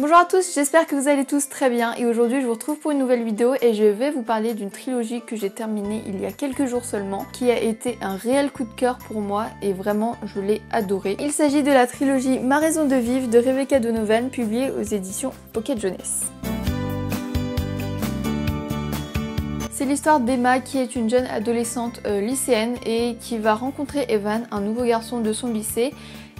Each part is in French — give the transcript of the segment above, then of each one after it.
Bonjour à tous, j'espère que vous allez tous très bien et aujourd'hui je vous retrouve pour une nouvelle vidéo et je vais vous parler d'une trilogie que j'ai terminée il y a quelques jours seulement, qui a été un réel coup de cœur pour moi et vraiment je l'ai adorée. Il s'agit de la trilogie Ma raison de vivre de Rebecca Donovan, publiée aux éditions Pocket Jeunesse. C'est l'histoire d'Emma qui est une jeune adolescente lycéenne et qui va rencontrer Evan, un nouveau garçon de son lycée.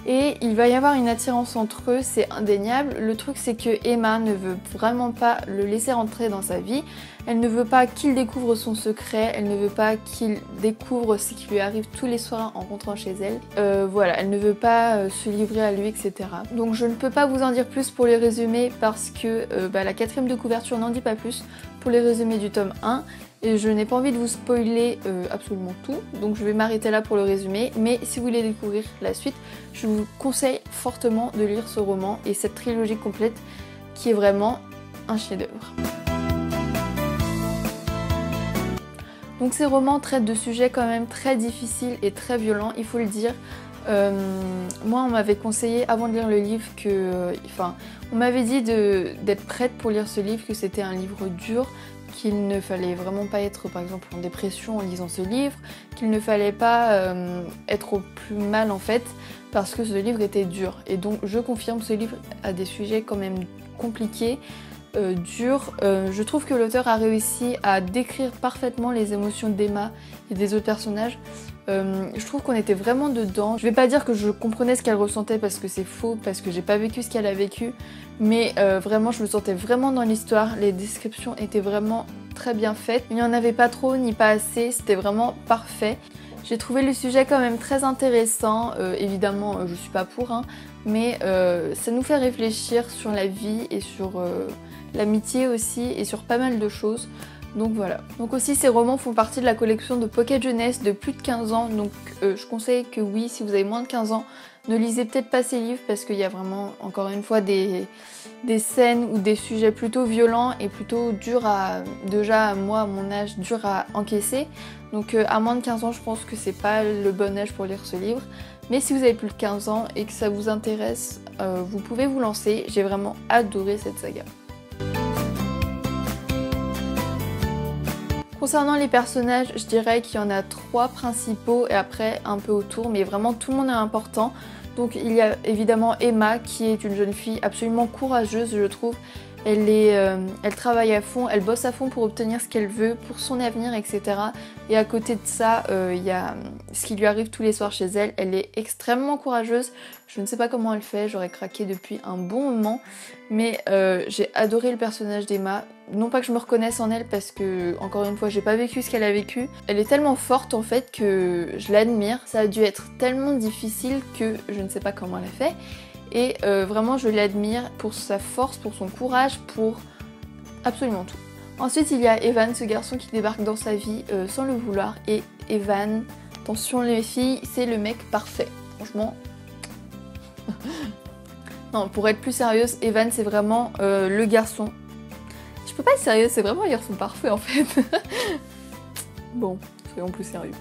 Et il va y avoir une attirance entre eux, c'est indéniable. Le truc c'est que Emma ne veut vraiment pas le laisser rentrer dans sa vie. Elle ne veut pas qu'il découvre son secret, elle ne veut pas qu'il découvre ce qui lui arrive tous les soirs en rentrant chez elle. Voilà, elle ne veut pas se livrer à lui, etc. Donc je ne peux pas vous en dire plus pour les résumés parce que la quatrième de couverture n'en dit pas plus pour les résumés du tome 1. Et je n'ai pas envie de vous spoiler absolument tout, donc je vais m'arrêter là pour le résumé. Mais si vous voulez découvrir la suite, je vous conseille fortement de lire ce roman et cette trilogie complète qui est vraiment un chef-d'œuvre. Donc ces romans traitent de sujets quand même très difficiles et très violents, il faut le dire. Moi on m'avait conseillé avant de lire le livre que... on m'avait dit d'être prête pour lire ce livre, que c'était un livre dur, qu'il ne fallait vraiment pas être par exemple en dépression en lisant ce livre, qu'il ne fallait pas être au plus mal en fait, parce que ce livre était dur. Et donc je confirme, ce livre a des sujets quand même compliqués, durs. Je trouve que l'auteur a réussi à décrire parfaitement les émotions d'Emma et des autres personnages. Je trouve qu'on était vraiment dedans. Je vais pas dire que je comprenais ce qu'elle ressentait parce que c'est faux, parce que j'ai pas vécu ce qu'elle a vécu, mais vraiment je me sentais vraiment dans l'histoire. Les descriptions étaient vraiment très bien faites. Il n'y en avait pas trop ni pas assez, c'était vraiment parfait. J'ai trouvé le sujet quand même très intéressant, évidemment je suis pas pour, hein, mais ça nous fait réfléchir sur la vie et sur l'amitié aussi et sur pas mal de choses. Donc voilà. Donc aussi ces romans font partie de la collection de Pocket Jeunesse de plus de 15 ans. Donc je conseille que oui, si vous avez moins de 15 ans, ne lisez peut-être pas ces livres parce qu'il y a vraiment encore une fois des scènes ou des sujets plutôt violents et plutôt durs à, déjà moi à mon âge, durs à encaisser. Donc à moins de 15 ans je pense que c'est pas le bon âge pour lire ce livre. Mais si vous avez plus de 15 ans et que ça vous intéresse, vous pouvez vous lancer. J'ai vraiment adoré cette saga. Concernant les personnages, je dirais qu'il y en a 3 principaux et après un peu autour, mais vraiment tout le monde est important. Donc il y a évidemment Emma qui est une jeune fille absolument courageuse, je trouve. Elle travaille à fond, elle bosse à fond pour obtenir ce qu'elle veut, pour son avenir, etc. Et à côté de ça, il y a ce qui lui arrive tous les soirs chez elle. Elle est extrêmement courageuse. Je ne sais pas comment elle fait, j'aurais craqué depuis un bon moment. Mais j'ai adoré le personnage d'Emma. Non pas que je me reconnaisse en elle parce que, encore une fois, j'ai pas vécu ce qu'elle a vécu. Elle est tellement forte en fait que je l'admire. Ça a dû être tellement difficile que je ne sais pas comment elle a fait. Et vraiment je l'admire pour sa force, pour son courage, pour absolument tout. Ensuite il y a Evan, ce garçon qui débarque dans sa vie sans le vouloir. Et Evan, attention les filles, c'est le mec parfait. Franchement... non, pour être plus sérieuse, Evan c'est vraiment le garçon. Je peux pas être sérieuse, c'est vraiment un garçon parfait en fait. Bon, soyons plus sérieux.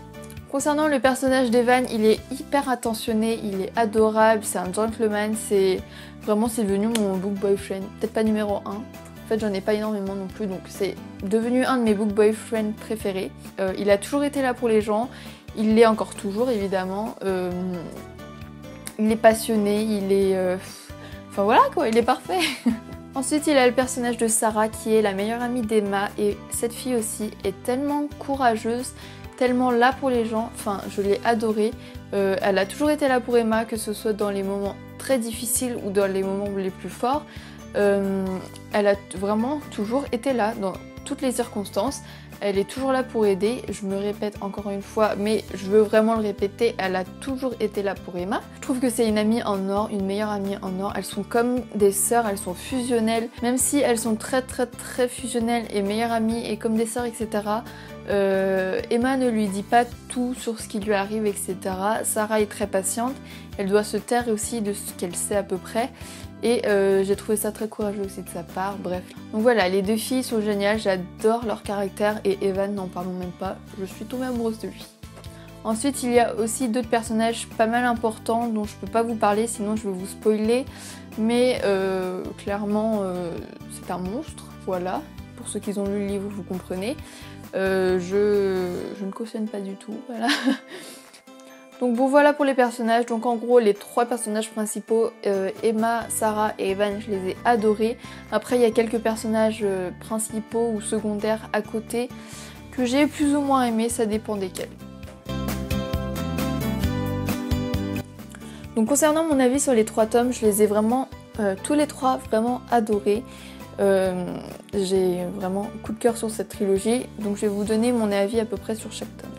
Concernant le personnage d'Evan, il est hyper attentionné, il est adorable, c'est un gentleman, c'est devenu mon book boyfriend. Peut-être pas numéro 1, en fait j'en ai pas énormément non plus, donc c'est devenu un de mes book boyfriends préférés. Il a toujours été là pour les gens, il l'est encore toujours évidemment. Il est passionné, il est... Enfin voilà quoi, il est parfait. Ensuite il a le personnage de Sarah qui est la meilleure amie d'Emma et cette fille aussi est tellement courageuse, tellement là pour les gens, enfin je l'ai adorée. Elle a toujours été là pour Emma, que ce soit dans les moments très difficiles ou dans les moments les plus forts. Elle a vraiment toujours été là dans toutes les circonstances. Elle est toujours là pour aider, je me répète encore une fois, mais je veux vraiment le répéter, elle a toujours été là pour Emma. Je trouve que c'est une amie en or, une meilleure amie en or. Elles sont comme des sœurs, elles sont fusionnelles. Même si elles sont très fusionnelles et meilleures amies et comme des sœurs, etc. Emma ne lui dit pas tout sur ce qui lui arrive, etc. Sarah est très patiente, elle doit se taire aussi de ce qu'elle sait à peu près. Et j'ai trouvé ça très courageux aussi de sa part, bref. Donc voilà, les deux filles sont géniales, j'adore leur caractère et Evan, n'en parlons même pas, je suis tombée amoureuse de lui. Ensuite il y a aussi d'autres personnages pas mal importants dont je peux pas vous parler sinon je vais vous spoiler, mais clairement c'est un monstre, voilà, pour ceux qui ont lu le livre vous comprenez. Je ne cautionne pas du tout, voilà. Donc bon voilà pour les personnages, donc en gros les 3 personnages principaux, Emma, Sarah et Evan, je les ai adorés. Après il y a quelques personnages principaux ou secondaires à côté que j'ai plus ou moins aimés, ça dépend desquels. Donc concernant mon avis sur les 3 tomes, je les ai vraiment, tous les 3 vraiment adorés. J'ai vraiment coup de cœur sur cette trilogie, donc je vais vous donner mon avis à peu près sur chaque tome.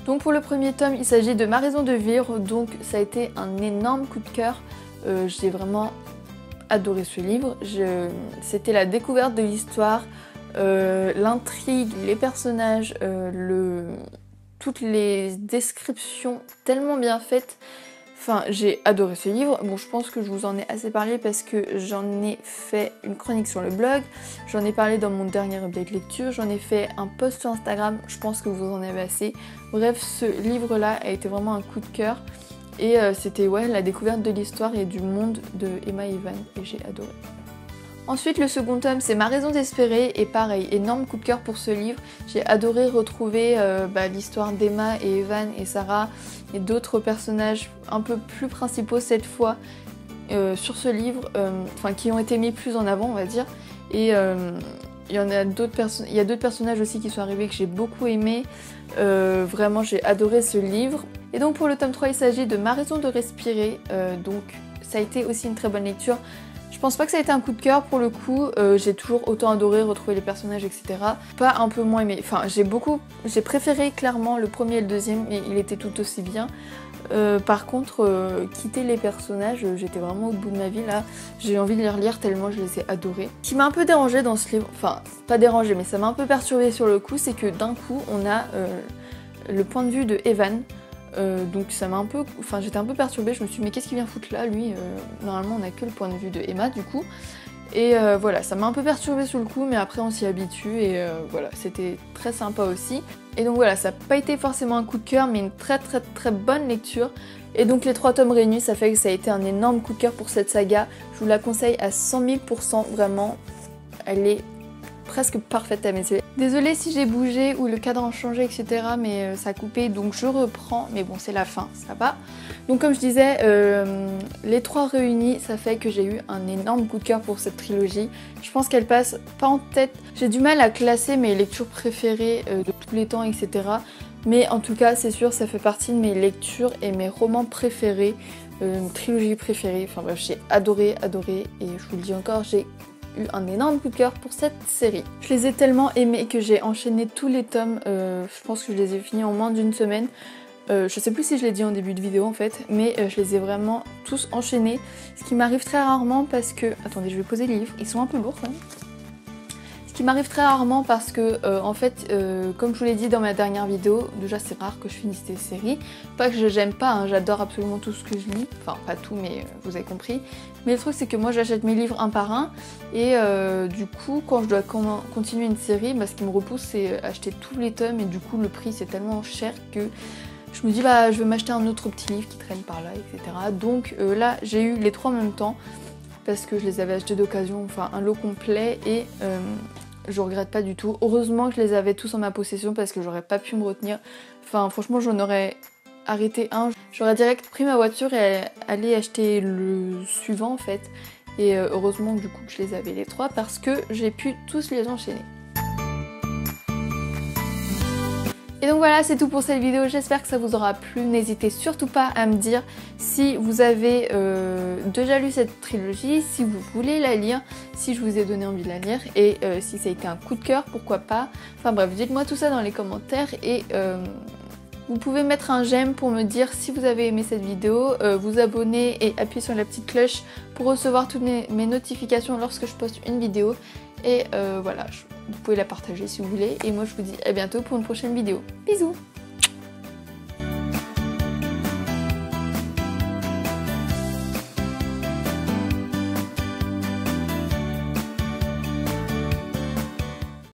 Donc pour le premier tome, il s'agit de Ma raison de vivre, donc ça a été un énorme coup de cœur. J'ai vraiment adoré ce livre, c'était la découverte de l'histoire, l'intrigue, les personnages, toutes les descriptions tellement bien faites. Enfin, j'ai adoré ce livre. Bon, je pense que je vous en ai assez parlé parce que j'en ai fait une chronique sur le blog, j'en ai parlé dans mon dernier update lecture, j'en ai fait un post sur Instagram, je pense que vous en avez assez. Bref, ce livre-là a été vraiment un coup de cœur et c'était ouais, la découverte de l'histoire et du monde de Emma et Evan et j'ai adoré. Ensuite, le second tome, c'est Ma raison d'espérer et pareil, énorme coup de cœur pour ce livre. J'ai adoré retrouver l'histoire d'Emma et Evan et Sarah et d'autres personnages un peu plus principaux cette fois sur ce livre, qui ont été mis plus en avant on va dire. Et il y a d'autres personnages aussi qui sont arrivés que j'ai beaucoup aimé. Vraiment j'ai adoré ce livre. Et donc pour le tome 3 il s'agit de Ma raison de respirer, donc ça a été aussi une très bonne lecture. Je pense pas que ça a été un coup de cœur pour le coup, j'ai toujours autant adoré retrouver les personnages etc. Pas un peu moins aimé, enfin j'ai préféré clairement le premier et le deuxième mais il était tout aussi bien. Par contre, quitter les personnages, j'étais vraiment au bout de ma vie là, j'ai envie de les relire tellement je les ai adorés. Ce qui m'a un peu dérangé dans ce livre, enfin pas dérangé mais ça m'a un peu perturbé sur le coup, c'est que d'un coup on a le point de vue de Evan. Donc ça m'a un peu, j'étais un peu perturbée, je me suis dit mais qu'est-ce qu'il vient foutre là lui, normalement on a que le point de vue de Emma du coup. Et voilà, ça m'a un peu perturbée sur le coup mais après on s'y habitue et voilà, c'était très sympa aussi. Et donc voilà, ça n'a pas été forcément un coup de cœur mais une très bonne lecture. Et donc les 3 tomes réunis, ça fait que ça a été un énorme coup de cœur pour cette saga. Je vous la conseille à 100 000%, vraiment, elle est presque parfaite à mes yeux. Désolée si j'ai bougé ou le cadre a changé etc mais ça a coupé donc je reprends, mais bon c'est la fin, ça va. Donc comme je disais, les 3 réunis ça fait que j'ai eu un énorme coup de cœur pour cette trilogie. Je pense qu'elle passe pas en tête, j'ai du mal à classer mes lectures préférées de tous les temps etc. Mais en tout cas c'est sûr ça fait partie de mes lectures et mes romans préférés, trilogie préférée, enfin bref j'ai adoré et je vous le dis encore, j'ai eu un énorme coup de cœur pour cette série. Je les ai tellement aimés que j'ai enchaîné tous les tomes, je pense que je les ai finis en moins d'une semaine. Je sais plus si je l'ai dit en début de vidéo en fait, mais je les ai vraiment tous enchaînés, ce qui m'arrive très rarement parce que... Attendez, je vais poser les livres, ils sont un peu lourds quand même. Ce qui m'arrive très rarement parce que en fait, comme je vous l'ai dit dans ma dernière vidéo, déjà c'est rare que je finisse des séries. Pas que j'aime pas, hein, j'adore absolument tout ce que je lis, enfin pas tout mais vous avez compris. Mais le truc c'est que moi j'achète mes livres un par un et du coup quand je dois continuer une série, ce qui me repousse c'est acheter tous les tomes et du coup le prix c'est tellement cher que je me dis je vais m'acheter un autre petit livre qui traîne par là etc. Donc là j'ai eu les 3 en même temps parce que je les avais achetés d'occasion, enfin un lot complet et je regrette pas du tout. Heureusement que je les avais tous en ma possession parce que j'aurais pas pu me retenir. Enfin franchement j'en aurais arrêté un. J'aurais direct pris ma voiture et allé acheter le suivant en fait. Et heureusement du coup que je les avais les 3 parce que j'ai pu tous les enchaîner. Et donc voilà, c'est tout pour cette vidéo, j'espère que ça vous aura plu. N'hésitez surtout pas à me dire si vous avez déjà lu cette trilogie, si vous voulez la lire, si je vous ai donné envie de la lire et si ça a été un coup de cœur, pourquoi pas. Enfin bref, dites-moi tout ça dans les commentaires et vous pouvez mettre un j'aime pour me dire si vous avez aimé cette vidéo, vous abonner et appuyer sur la petite cloche pour recevoir toutes mes notifications lorsque je poste une vidéo. Et voilà, vous pouvez la partager si vous voulez. Et moi je vous dis à bientôt pour une prochaine vidéo. Bisous!